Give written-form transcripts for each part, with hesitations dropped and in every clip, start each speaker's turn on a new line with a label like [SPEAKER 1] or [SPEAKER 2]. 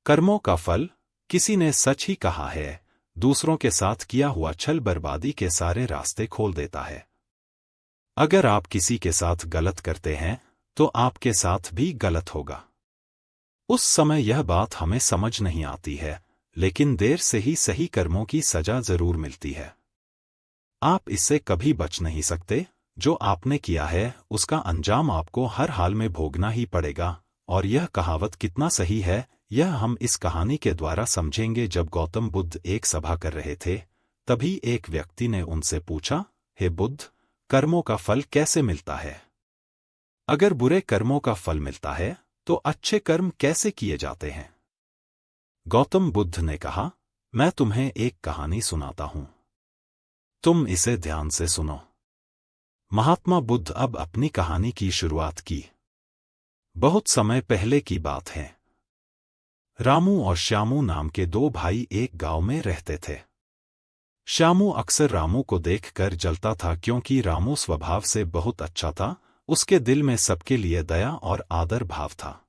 [SPEAKER 1] कर्मों का फल। किसी ने सच ही कहा है, दूसरों के साथ किया हुआ छल बर्बादी के सारे रास्ते खोल देता है। अगर आप किसी के साथ गलत करते हैं तो आपके साथ भी गलत होगा। उस समय यह बात हमें समझ नहीं आती है, लेकिन देर से ही सही कर्मों की सजा जरूर मिलती है। आप इससे कभी बच नहीं सकते। जो आपने किया है उसका अंजाम आपको हर हाल में भोगना ही पड़ेगा। और यह कहावत कितना सही है, यह हम इस कहानी के द्वारा समझेंगे। जब गौतम बुद्ध एक सभा कर रहे थे, तभी एक व्यक्ति ने उनसे पूछा, हे बुद्ध, कर्मों का फल कैसे मिलता है? अगर बुरे कर्मों का फल मिलता है तो अच्छे कर्म कैसे किए जाते हैं? गौतम बुद्ध ने कहा, मैं तुम्हें एक कहानी सुनाता हूं, तुम इसे ध्यान से सुनो। महात्मा बुद्ध अब अपनी कहानी की शुरुआत की। बहुत समय पहले की बात है। रामू और श्यामू नाम के दो भाई एक गांव में रहते थे। श्यामू अक्सर रामू को देखकर जलता था, क्योंकि रामू स्वभाव से बहुत अच्छा था। उसके दिल में सबके लिए दया और आदर भाव था।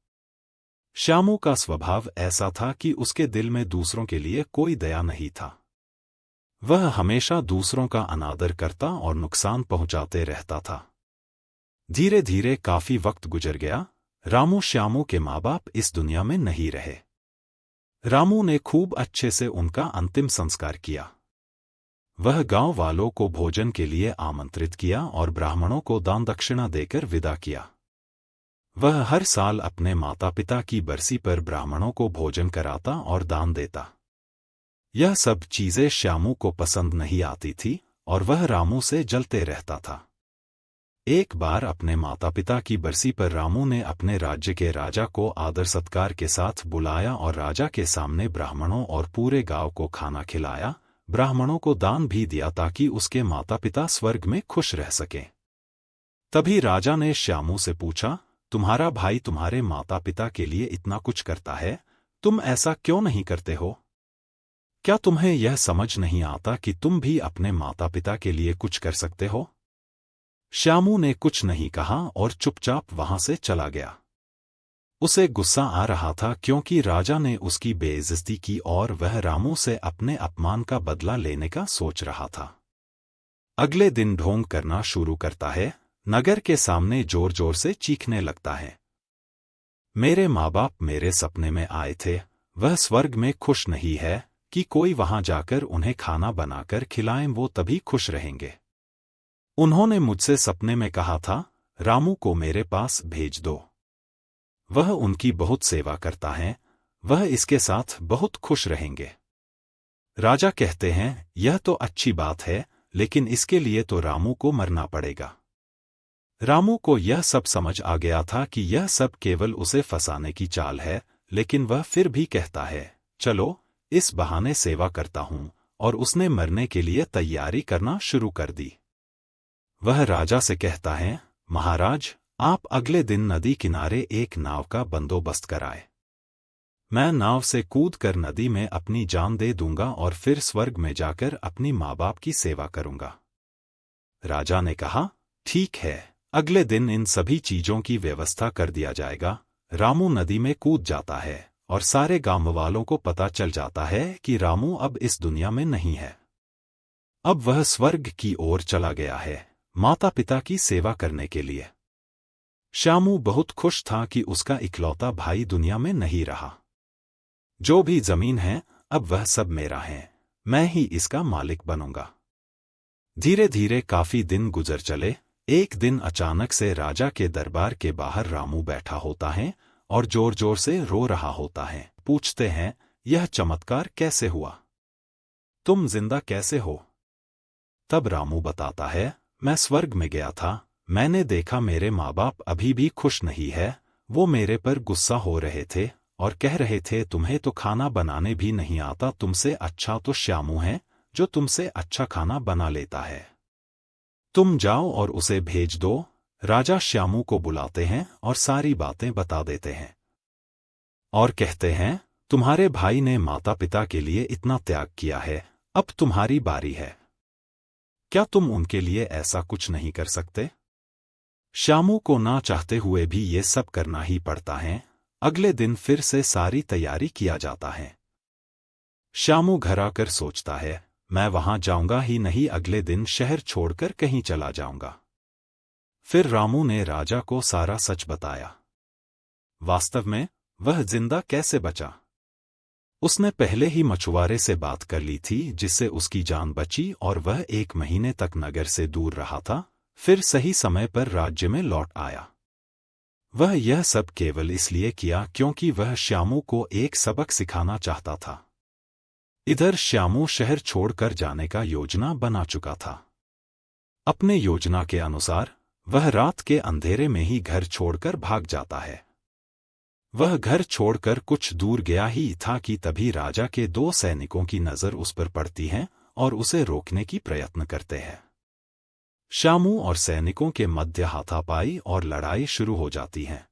[SPEAKER 1] श्यामू का स्वभाव ऐसा था कि उसके दिल में दूसरों के लिए कोई दया नहीं था। वह हमेशा दूसरों का अनादर करता और नुकसान पहुंचाते रहता था। धीरे धीरे काफी वक्त गुजर गया। रामू श्यामू के माँ बाप इस दुनिया में नहीं रहे। रामू ने खूब अच्छे से उनका अंतिम संस्कार किया। वह गांव वालों को भोजन के लिए आमंत्रित किया और ब्राह्मणों को दान दक्षिणा देकर विदा किया। वह हर साल अपने माता पिता की बरसी पर ब्राह्मणों को भोजन कराता और दान देता। यह सब चीजें श्यामू को पसंद नहीं आती थी और वह रामू से जलते रहता था। एक बार अपने माता पिता की बरसी पर रामू ने अपने राज्य के राजा को आदर सत्कार के साथ बुलाया और राजा के सामने ब्राह्मणों और पूरे गांव को खाना खिलाया। ब्राह्मणों को दान भी दिया ताकि उसके माता पिता स्वर्ग में खुश रह सकें। तभी राजा ने श्यामू से पूछा, तुम्हारा भाई तुम्हारे माता पिता के लिए इतना कुछ करता है, तुम ऐसा क्यों नहीं करते हो? क्या तुम्हें यह समझ नहीं आता कि तुम भी अपने माता पिता के लिए कुछ कर सकते हो? श्यामू ने कुछ नहीं कहा और चुपचाप वहां से चला गया। उसे गुस्सा आ रहा था, क्योंकि राजा ने उसकी बेइज्जती की और वह रामू से अपने अपमान का बदला लेने का सोच रहा था। अगले दिन ढोंग करना शुरू करता है। नगर के सामने जोर जोर से चीखने लगता है, मेरे माँ बाप मेरे सपने में आए थे, वह स्वर्ग में खुश नहीं है कि कोई वहां जाकर उन्हें खाना बनाकर खिलाएं, वो तभी खुश रहेंगे। उन्होंने मुझसे सपने में कहा था, रामू को मेरे पास भेज दो, वह उनकी बहुत सेवा करता है, वह इसके साथ बहुत खुश रहेंगे। राजा कहते हैं, यह तो अच्छी बात है, लेकिन इसके लिए तो रामू को मरना पड़ेगा। रामू को यह सब समझ आ गया था कि यह सब केवल उसे फंसाने की चाल है, लेकिन वह फिर भी कहता है, चलो इस बहाने सेवा करता हूं, और उसने मरने के लिए तैयारी करना शुरू कर दी। वह राजा से कहता है, महाराज, आप अगले दिन नदी किनारे एक नाव का बंदोबस्त कराए। मैं नाव से कूदकर नदी में अपनी जान दे दूंगा और फिर स्वर्ग में जाकर अपनी माँ बाप की सेवा करूंगा। राजा ने कहा, ठीक है, अगले दिन इन सभी चीजों की व्यवस्था कर दिया जाएगा। रामू नदी में कूद जाता है और सारे गांव वालों को पता चल जाता है कि रामू अब इस दुनिया में नहीं है। अब वह स्वर्ग की ओर चला गया है, माता पिता की सेवा करने के लिए। श्यामू बहुत खुश था कि उसका इकलौता भाई दुनिया में नहीं रहा। जो भी जमीन है, अब वह सब मेरा है, मैं ही इसका मालिक बनूंगा। धीरे धीरे काफी दिन गुजर चले। एक दिन अचानक से राजा के दरबार के बाहर रामू बैठा होता है और जोर जोर से रो रहा होता है। पूछते हैं, यह चमत्कार कैसे हुआ? तुम जिंदा कैसे हो? तब रामू बताता है, मैं स्वर्ग में गया था, मैंने देखा मेरे माँ बाप अभी भी खुश नहीं है। वो मेरे पर गुस्सा हो रहे थे और कह रहे थे, तुम्हें तो खाना बनाने भी नहीं आता, तुमसे अच्छा तो श्यामू है जो तुमसे अच्छा खाना बना लेता है। तुम जाओ और उसे भेज दो। राजा श्यामू को बुलाते हैं और सारी बातें बता देते हैं और कहते हैं, तुम्हारे भाई ने माता पिता के लिए इतना त्याग किया है, अब तुम्हारी बारी है। क्या तुम उनके लिए ऐसा कुछ नहीं कर सकते? श्यामू को ना चाहते हुए भी ये सब करना ही पड़ता है। अगले दिन फिर से सारी तैयारी किया जाता है। श्यामू घर आकर सोचता है, मैं वहां जाऊंगा ही नहीं, अगले दिन शहर छोड़कर कहीं चला जाऊंगा। फिर रामू ने राजा को सारा सच बताया। वास्तव में वह जिंदा कैसे बचा? उसने पहले ही मछुआरे से बात कर ली थी, जिससे उसकी जान बची और वह 1 महीने तक नगर से दूर रहा था, फिर सही समय पर राज्य में लौट आया। वह यह सब केवल इसलिए किया क्योंकि वह श्यामू को एक सबक सिखाना चाहता था। इधर श्यामू शहर छोड़कर जाने का योजना बना चुका था। अपने योजना के अनुसार वह रात के अंधेरे में ही घर छोड़कर भाग जाता है। वह घर छोड़कर कुछ दूर गया ही था कि तभी राजा के 2 सैनिकों की नजर उस पर पड़ती है और उसे रोकने की प्रयत्न करते हैं। श्यामू और सैनिकों के मध्य हाथापाई और लड़ाई शुरू हो जाती है।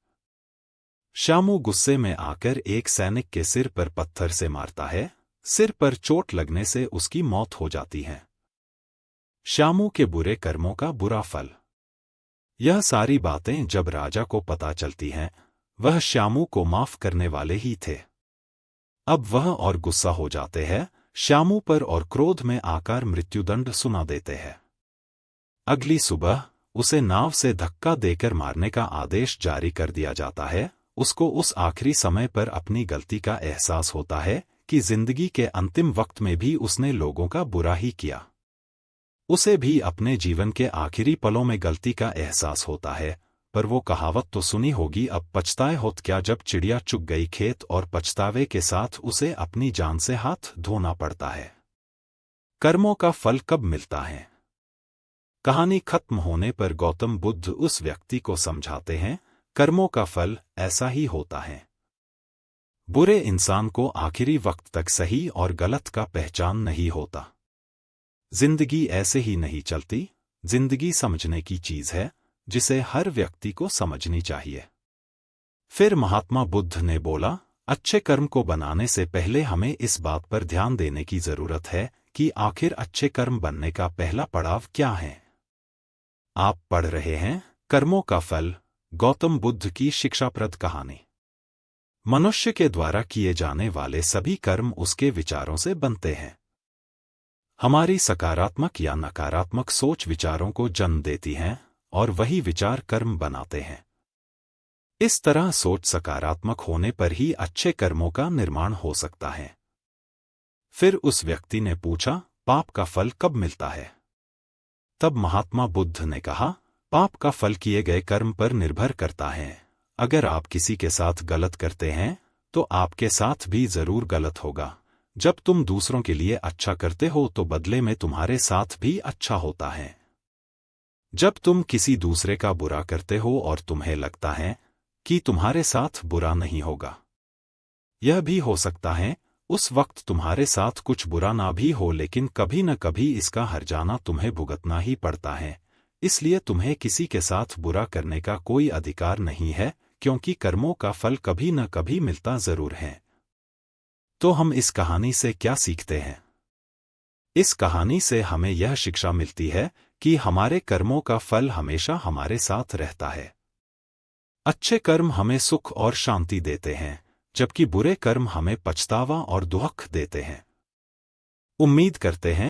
[SPEAKER 1] श्यामू गुस्से में आकर एक सैनिक के सिर पर पत्थर से मारता है। सिर पर चोट लगने से उसकी मौत हो जाती है। श्यामू के बुरे कर्मों का बुरा फल। यह सारी बातें जब राजा को पता चलती हैं, वह श्यामू को माफ करने वाले ही थे। अब वह और गुस्सा हो जाते हैं श्यामू पर और क्रोध में आकर मृत्युदंड सुना देते हैं। अगली सुबह उसे नाव से धक्का देकर मारने का आदेश जारी कर दिया जाता है। उसको उस आखिरी समय पर अपनी गलती का एहसास होता है कि जिंदगी के अंतिम वक्त में भी उसने लोगों का बुरा ही किया। उसे भी अपने जीवन के आखिरी पलों में गलती का एहसास होता है, पर वो कहावत तो सुनी होगी, अब पछताए होत क्या, जब चिड़िया चुग गई खेत, और पछतावे के साथ उसे अपनी जान से हाथ धोना पड़ता है। कर्मों का फल कब मिलता है? कहानी खत्म होने पर गौतम बुद्ध उस व्यक्ति को समझाते हैं, कर्मों का फल ऐसा ही होता है। बुरे इंसान को आखिरी वक्त तक सही और गलत का पहचान नहीं होता। जिंदगी ऐसे ही नहीं चलती। जिंदगी समझने की चीज है, जिसे हर व्यक्ति को समझनी चाहिए। फिर महात्मा बुद्ध ने बोला, अच्छे कर्म को बनाने से पहले हमें इस बात पर ध्यान देने की जरूरत है कि आखिर अच्छे कर्म बनने का पहला पड़ाव क्या है। आप पढ़ रहे हैं कर्मों का फल, गौतम बुद्ध की शिक्षाप्रद कहानी। मनुष्य के द्वारा किए जाने वाले सभी कर्म उसके विचारों से बनते हैं। हमारी सकारात्मक या नकारात्मक सोच विचारों को जन्म देती हैं और वही विचार कर्म बनाते हैं। इस तरह सोच सकारात्मक होने पर ही अच्छे कर्मों का निर्माण हो सकता है। फिर उस व्यक्ति ने पूछा, पाप का फल कब मिलता है? तब महात्मा बुद्ध ने कहा, पाप का फल किए गए कर्म पर निर्भर करता है। अगर आप किसी के साथ गलत करते हैं तो आपके साथ भी जरूर गलत होगा। जब तुम दूसरों के लिए अच्छा करते हो तो बदले में तुम्हारे साथ भी अच्छा होता है। जब तुम किसी दूसरे का बुरा करते हो और तुम्हें लगता है कि तुम्हारे साथ बुरा नहीं होगा, यह भी हो सकता है उस वक्त तुम्हारे साथ कुछ बुरा ना भी हो, लेकिन कभी न कभी इसका हर्जाना तुम्हें भुगतना ही पड़ता है। इसलिए तुम्हें किसी के साथ बुरा करने का कोई अधिकार नहीं है, क्योंकि कर्मों का फल कभी न कभी मिलता जरूर है। तो हम इस कहानी से क्या सीखते हैं? इस कहानी से हमें यह शिक्षा मिलती है कि हमारे कर्मों का फल हमेशा हमारे साथ रहता है। अच्छे कर्म हमें सुख और शांति देते हैं, जबकि बुरे कर्म हमें पछतावा और दुख देते हैं। उम्मीद करते हैं